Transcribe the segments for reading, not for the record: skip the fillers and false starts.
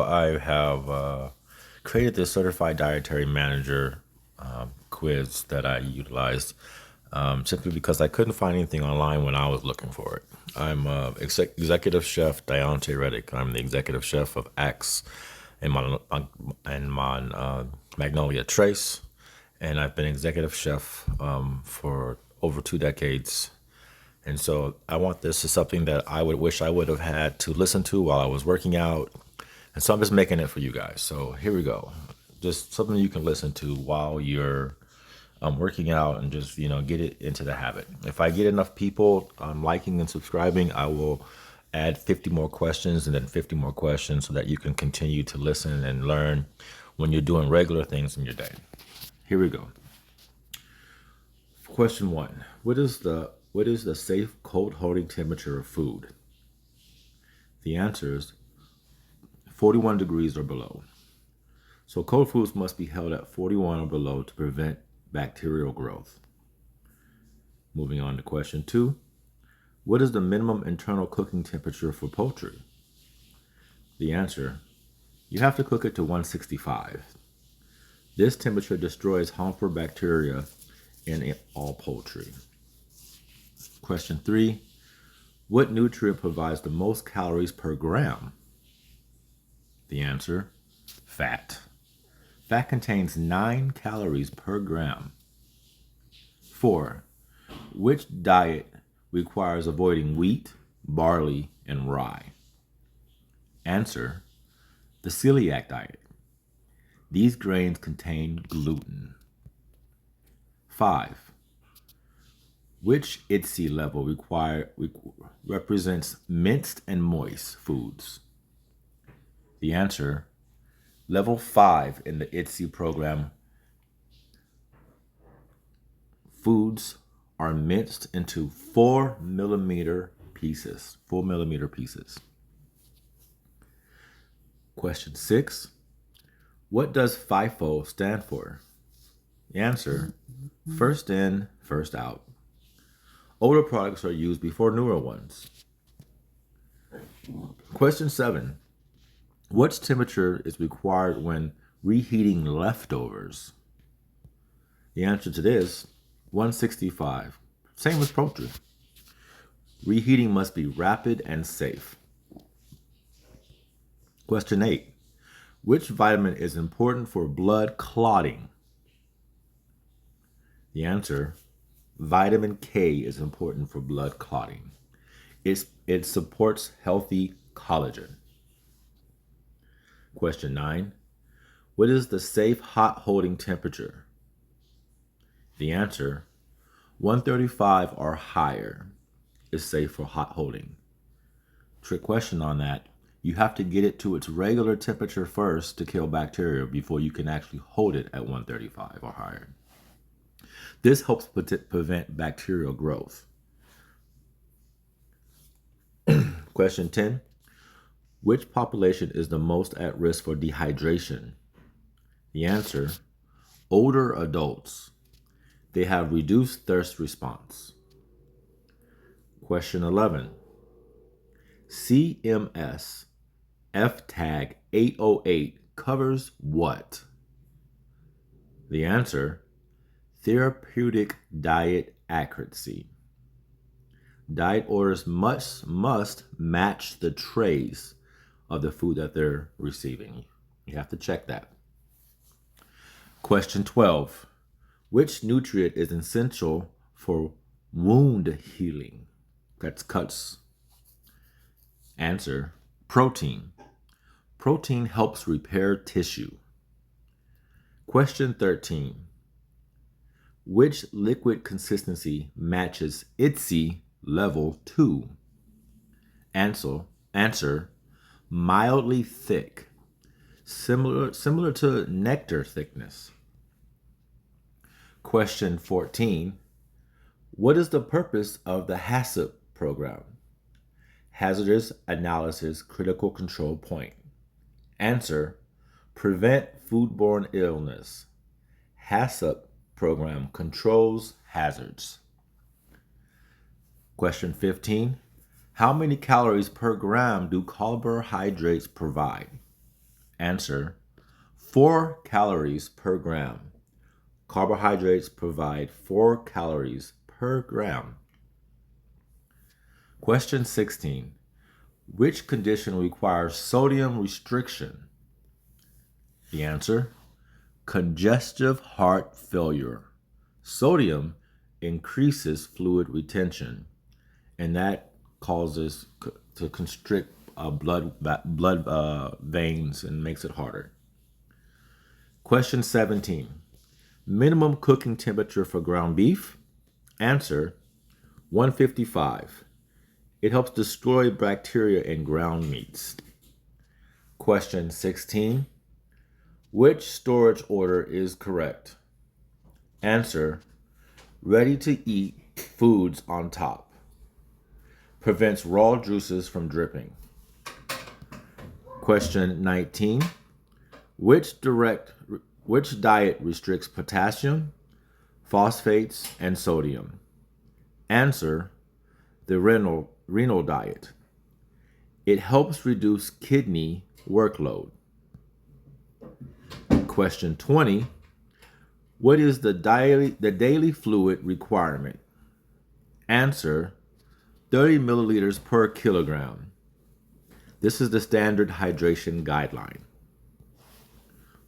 I have created this Certified Dietary Manager quiz that I utilized simply because I couldn't find anything online when I was looking for it. I'm Executive Chef Deontay Reddick. I'm the Executive Chef of Axe and Magnolia Trace, and I've been Executive Chef for over 2 decades. And so I want this is something that I would wish I would have had to listen to while I was working out. And so I'm just making it for you guys. So here we go. Just something you can listen to while you're working out and just, get it into the habit. If I get enough people liking and subscribing, I will add 50 more questions and then 50 more questions so that you can continue to listen and learn when you're doing regular things in your day. Here we go. Question 1. What is the safe cold holding temperature of food? The answer is 41 degrees or below. So cold foods must be held at 41 or below to prevent bacterial growth. Moving on to question 2. What is the minimum internal cooking temperature for poultry? The answer, you have to cook it to 165. This temperature destroys harmful bacteria in all poultry. Question 3. What nutrient provides the most calories per gram? The answer, fat. Fat contains 9 calories per gram. 4. Which diet requires avoiding wheat, barley, and rye? Answer, the celiac diet. These grains contain gluten. 5. Which IDDSI level represents minced and moist foods? The answer, level 5 in the IDDSI program. Foods are minced into 4 millimeter pieces. 4 millimeter pieces. Question 6. What does FIFO stand for? The answer, first in, first out. Older products are used before newer ones. Question 7. What temperature is required when reheating leftovers? The answer to this, 165. Same as poultry. Reheating must be rapid and safe. Question 8. Which vitamin is important for blood clotting? The answer, vitamin K is important for blood clotting. It supports healthy collagen. Question 9. What is the safe hot holding temperature? The answer, 135 or higher is safe for hot holding. Trick question on that. You have to get it to its regular temperature first to kill bacteria before you can actually hold it at 135 or higher. This helps prevent bacterial growth. Question 10. Which population is the most at risk for dehydration? The answer, older adults. They have reduced thirst response. Question 11. CMS FTAG 808 covers what? The answer, therapeutic diet accuracy. Diet orders must match the trace of the food that they're receiving. You have to check that. Question 12. Which nutrient is essential for wound healing? That's cuts. Answer, protein. Protein helps repair tissue. Question 13. Which liquid consistency matches IDDSI level 2? Answer, mildly thick, similar to nectar thickness. Question 14. What is the purpose of the HACCP program? Hazardous Analysis Critical Control Point. Answer, prevent foodborne illness. HACCP program controls hazards. Question 15. How many calories per gram do carbohydrates provide? Answer: 4 calories per gram. Carbohydrates provide 4 calories per gram. Question 16. Which condition requires sodium restriction? The answer: congestive heart failure. Sodium increases fluid retention, and that causes to constrict blood veins and makes it harder. Question 17. Minimum cooking temperature for ground beef? Answer: 155. It helps destroy bacteria in ground meats. Question 16. Which storage order is correct? Answer: ready to eat foods on top. Prevents raw juices from dripping. Question 19. Which diet restricts potassium, phosphates, and sodium? Answer: the renal diet. It helps reduce kidney workload. Question 20. What is the daily fluid requirement? Answer: 30 milliliters per kilogram. This is the standard hydration guideline.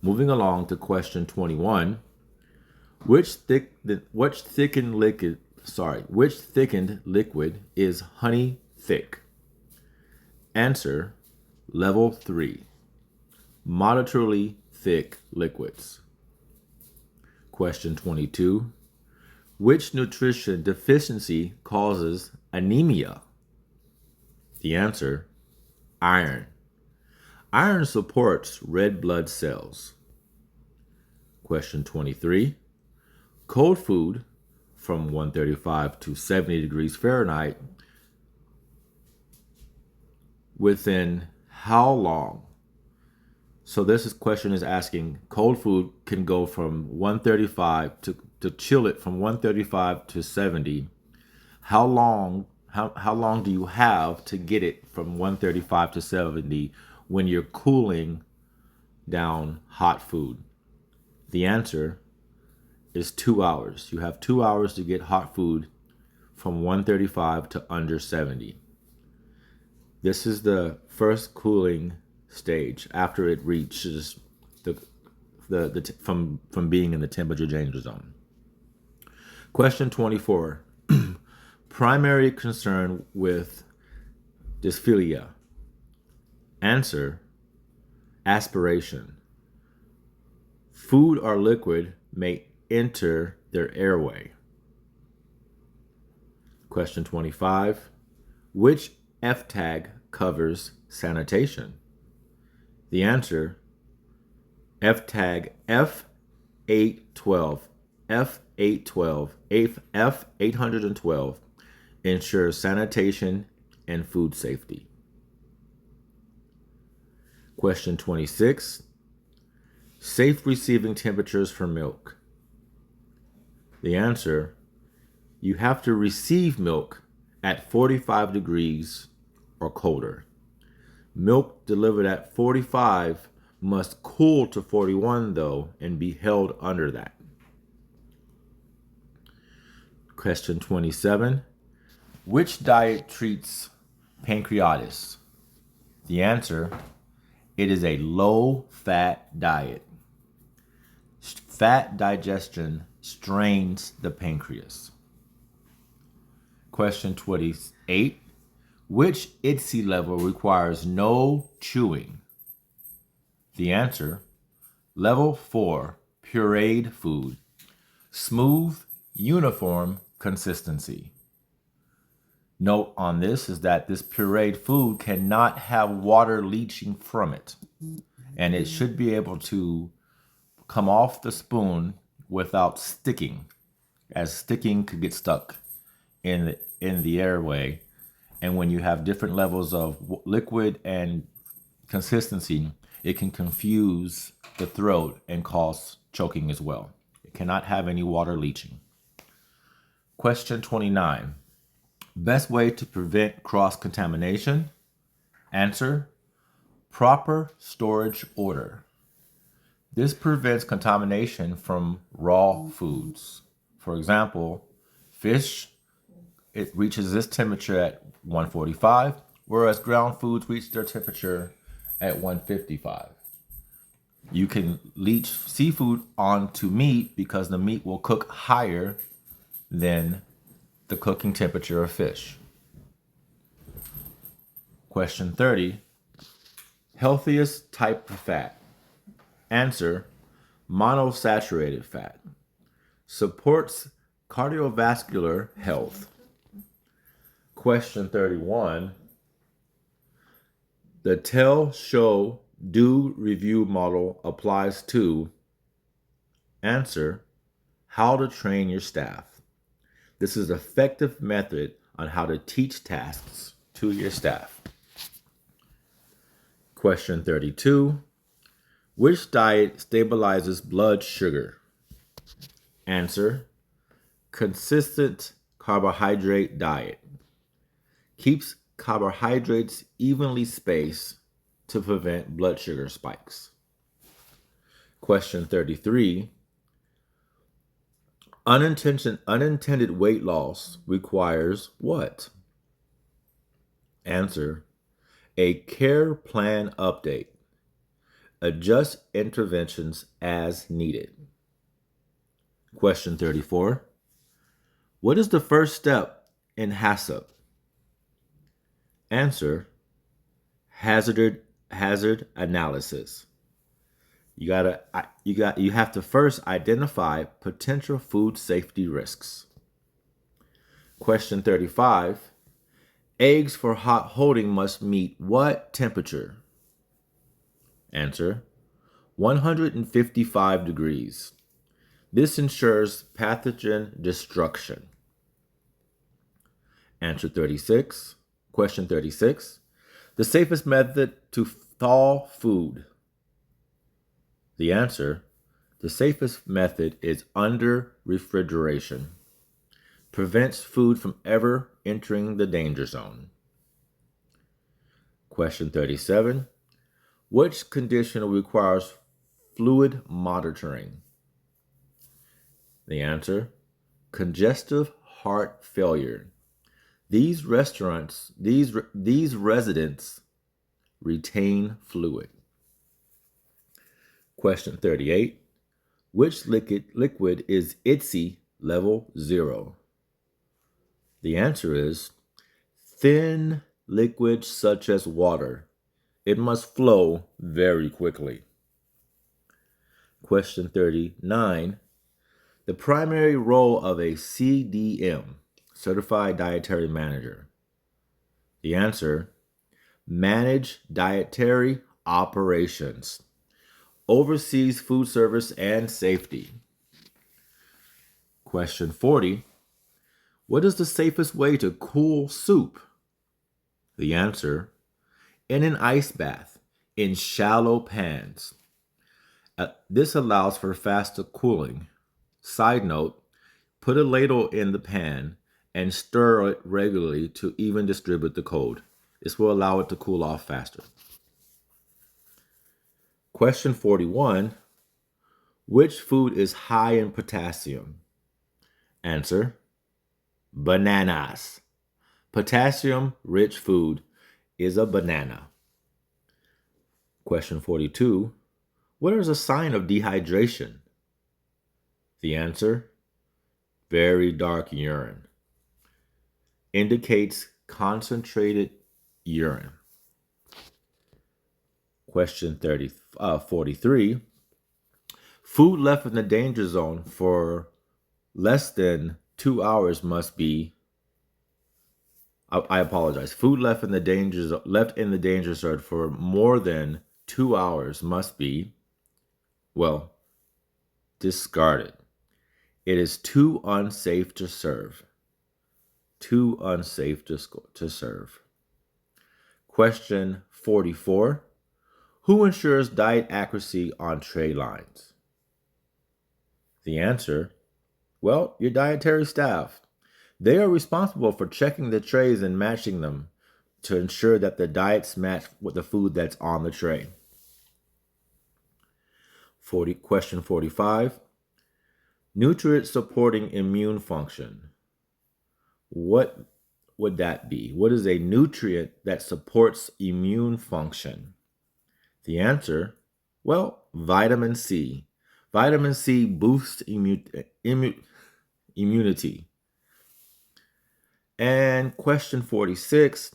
Moving along to question 21. Which thickened liquid is honey thick? Answer: level 3. Moderately thick liquids. Question 22. Which nutrition deficiency causes anemia? The answer: iron. Iron supports red blood cells. Question 23. Cold food from 135 to 70 degrees Fahrenheit within how long? So this question is asking, cold food can go from 135 to chill it from 135 to 70. How long do you have to get it from 135 to 70 when you're cooling down hot food? The answer is 2 hours. You have 2 hours to get hot food from 135 to under 70. This is the first cooling stage after it reaches from being in the temperature danger zone. Question 24. Primary concern with dysphilia. Answer: aspiration. Food or liquid may enter their airway. Question 25. Which F tag covers sanitation? The answer: F tag F812. F812 ensures sanitation and food safety. Question 26. Safe receiving temperatures for milk. The answer: you have to receive milk at 45 degrees or colder. Milk delivered at 45 must cool to 41 though and be held under that. Question 27. Which diet treats pancreatitis? The answer: it is a low-fat diet. Fat digestion strains the pancreas. Question 28. Which IDDSI level requires no chewing? The answer: level 4, pureed food. Smooth, uniform consistency. Note on this is that this pureed food cannot have water leaching from it, and it should be able to come off the spoon without sticking, as sticking could get stuck in the airway. And when you have different levels of liquid and consistency, it can confuse the throat and cause choking as well. It cannot have any water leaching. Question 29. Best way to prevent cross-contamination? Answer: Proper storage order. This prevents contamination from raw foods. For example, fish, it reaches this temperature at 145, whereas ground foods reach their temperature at 155. You can leach seafood onto meat because the meat will cook higher than the cooking temperature of fish. Question 30. Healthiest type of fat. Answer, monosaturated fat. Supports cardiovascular health. Question 31. The tell, show, do, review model applies to. Answer, how to train your staff. This is an effective method on how to teach tasks to your staff. Question 32. Which diet stabilizes blood sugar? Answer, consistent carbohydrate diet. Keeps carbohydrates evenly spaced to prevent blood sugar spikes. Question 33. Unintended weight loss requires what? Answer, a care plan update. Adjust interventions as needed. Question 34. What is the first step in HACCP? Answer, hazard analysis. You have to first identify potential food safety risks. Question 35. Eggs for hot holding must meet what temperature? Answer, 155 degrees. This ensures pathogen destruction. Answer 36. Question 36. The safest method to thaw food. The answer, the safest method is under refrigeration. Prevents food from ever entering the danger zone. Question 37. Which condition requires fluid monitoring? The answer, congestive heart failure. These residents retain fluid. Question 38. Which liquid is IDDSI level 0? The answer is thin liquids such as water. It must flow very quickly. Question 39. The primary role of a CDM, Certified Dietary Manager. The answer, manage dietary operations. Oversees food service and safety. Question 40. What is the safest way to cool soup? The answer, in an ice bath, in shallow pans. This allows for faster cooling. Side note, put a ladle in the pan and stir it regularly to even distribute the cold. This will allow it to cool off faster. Question 41. Which food is high in potassium? Answer, bananas. Potassium-rich food is a banana. Question 42. What is a sign of dehydration? The answer, very dark urine. Indicates concentrated urine. Question 43. Food left in the danger zone for less than 2 hours must be, I apologize. Food left in the danger zone for more than 2 hours must be, well, discarded. It is too unsafe to serve. Too unsafe to serve. Question 44. Who ensures diet accuracy on tray lines? The answer, well, your dietary staff. They are responsible for checking the trays and matching them to ensure that the diets match with the food that's on the tray. Question 45. Nutrient supporting immune function. What would that be? What is a nutrient that supports immune function? The answer, well, vitamin C. Vitamin C boosts immunity. And question 46,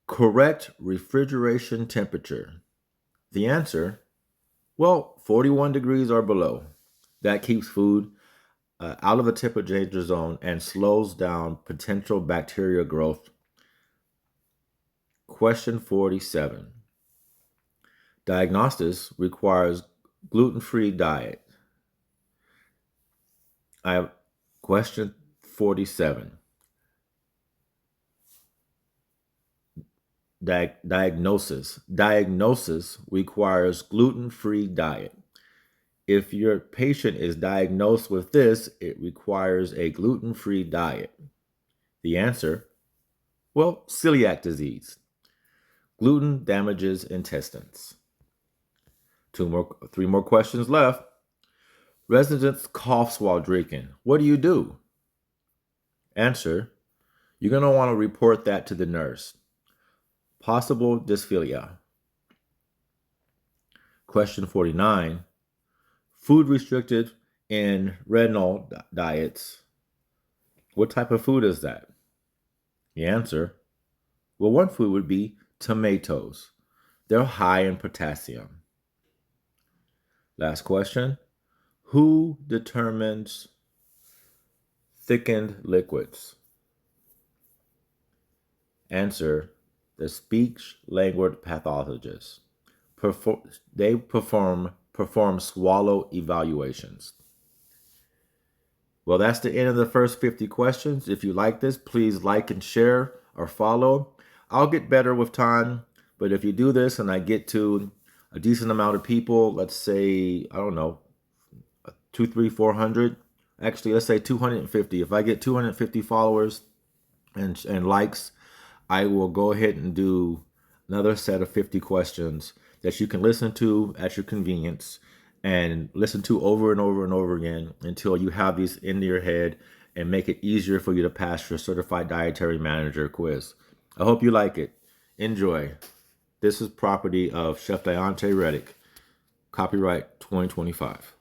correct refrigeration temperature. The answer, well, 41 degrees or below. That keeps food out of the temperature danger zone and slows down potential bacteria growth. Question 47. Diagnosis requires gluten-free diet. I have question 47. Diagnosis requires gluten-free diet. If your patient is diagnosed with this, it requires a gluten-free diet. The answer, well, celiac disease. Gluten damages intestines. Three more questions left. Residents coughs while drinking. What do you do? Answer, you're going to want to report that to the nurse. Possible dysphagia. Question 49. Food restricted in retinol diets. What type of food is that? The answer, well, one food would be tomatoes. They're high in potassium. Last question. Who determines thickened liquids? Answer, the speech-language pathologists. They perform swallow evaluations. Well, that's the end of the first 50 questions. If you like this, please like and share or follow. I'll get better with time, but if you do this and I get to a decent amount of people, let's say, I don't know, 200, 300, 400, actually, let's say 250. If I get 250 followers and likes, I will go ahead and do another set of 50 questions that you can listen to at your convenience and listen to over and over and over again until you have these into your head and make it easier for you to pass your Certified Dietary Manager quiz. I hope you like it. Enjoy. This is property of Chef Deontay Reddick. Copyright 2025.